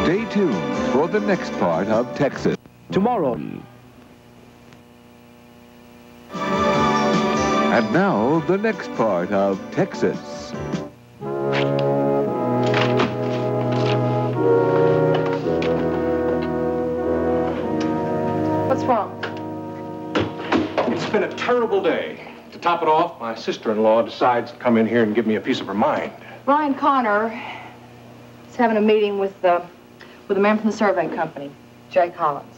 Stay tuned for the next part of Texas. Tomorrow. And now, the next part of Texas. What's wrong? It's been a terrible day. To top it off, my sister-in-law decides to come in here and give me a piece of her mind. Brian Connor is having a meeting with a man from the survey company, Jay Collins.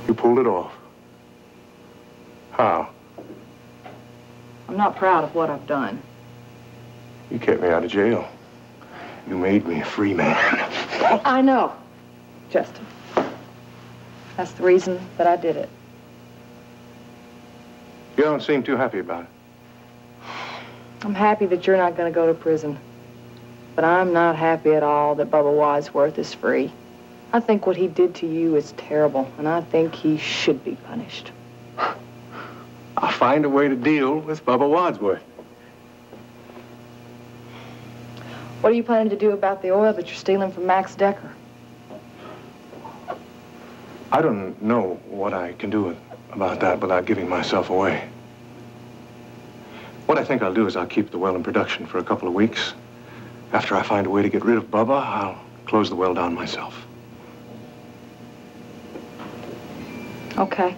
You pulled it off. How? I'm not proud of what I've done. You kept me out of jail. You made me a free man. I know, Justin. That's the reason that I did it. You don't seem too happy about it. I'm happy that you're not going to go to prison. But I'm not happy at all that Bubba Wadsworth is free. I think what he did to you is terrible, and I think he should be punished. I'll find a way to deal with Bubba Wadsworth. What are you planning to do about the oil that you're stealing from Max Decker? I don't know what I can do about that without giving myself away. What I think I'll do is I'll keep the well in production for a couple of weeks. After I find a way to get rid of Bubba, I'll close the well down myself. Okay.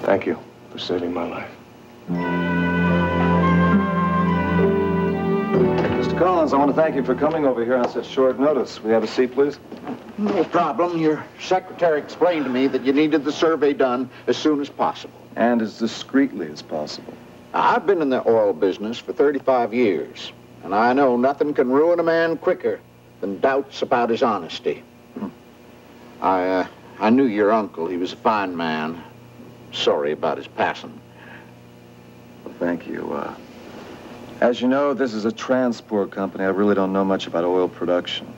Thank you for saving my life. Mr. Collins, I want to thank you for coming over here on such short notice. We have a seat, please? No problem. Your secretary explained to me that you needed the survey done as soon as possible. And as discreetly as possible. I've been in the oil business for 35 years, and I know nothing can ruin a man quicker than doubts about his honesty. I knew your uncle. He was a fine man. Sorry about his passing. Well, thank you. As you know, this is a transport company. I really don't know much about oil production.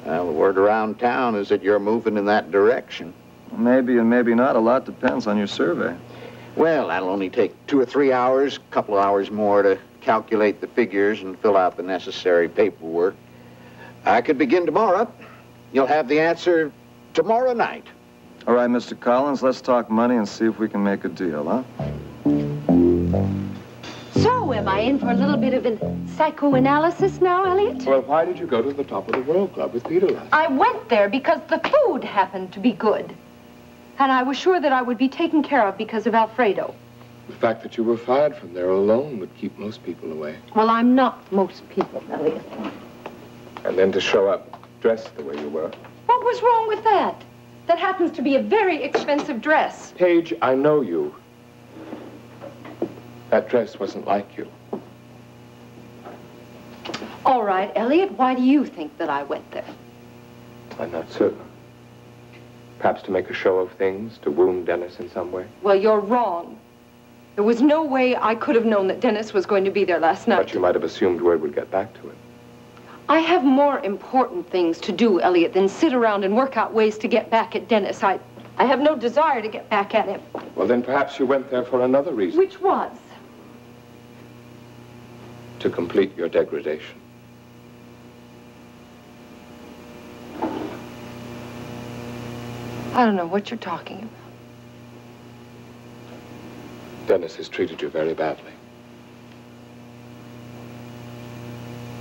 Well, the word around town is that you're moving in that direction. Maybe and maybe not. A lot depends on your survey. Well, that'll only take 2 or 3 hours, a couple of hours more to calculate the figures and fill out the necessary paperwork. I could begin tomorrow. You'll have the answer tomorrow night. All right, Mr. Collins, let's talk money and see if we can make a deal, huh? So, am I in for a little bit of a psychoanalysis now, Elliot? Well, why did you go to the top of the World Club with Peter last? I went there because the food happened to be good. And I was sure that I would be taken care of because of Alfredo. The fact that you were fired from there alone would keep most people away. Well, I'm not most people, Elliot. And then to show up dressed the way you were. What was wrong with that? That happens to be a very expensive dress. Paige, I know you. That dress wasn't like you. All right, Elliot, why do you think that I went there? I'm not certain. Perhaps to make a show of things, to wound Dennis in some way. Well, you're wrong. There was no way I could have known that Dennis was going to be there last night. But you might have assumed word would get back to him. I have more important things to do, Elliot, than sit around and work out ways to get back at Dennis. I have no desire to get back at him. Well, then perhaps you went there for another reason. Which was? To complete your degradation. I don't know what you're talking about. Dennis has treated you very badly.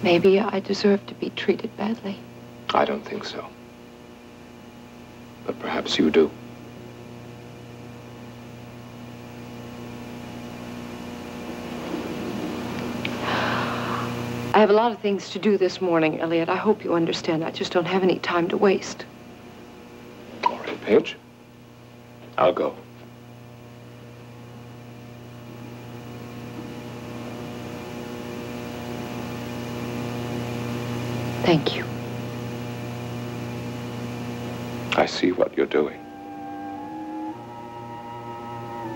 Maybe I deserve to be treated badly. I don't think so. But perhaps you do. I have a lot of things to do this morning, Elliot. I hope you understand. I just don't have any time to waste. All right, Paige. I'll go. Thank you. I see what you're doing.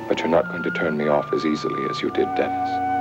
But you're not going to turn me off as easily as you did Dennis.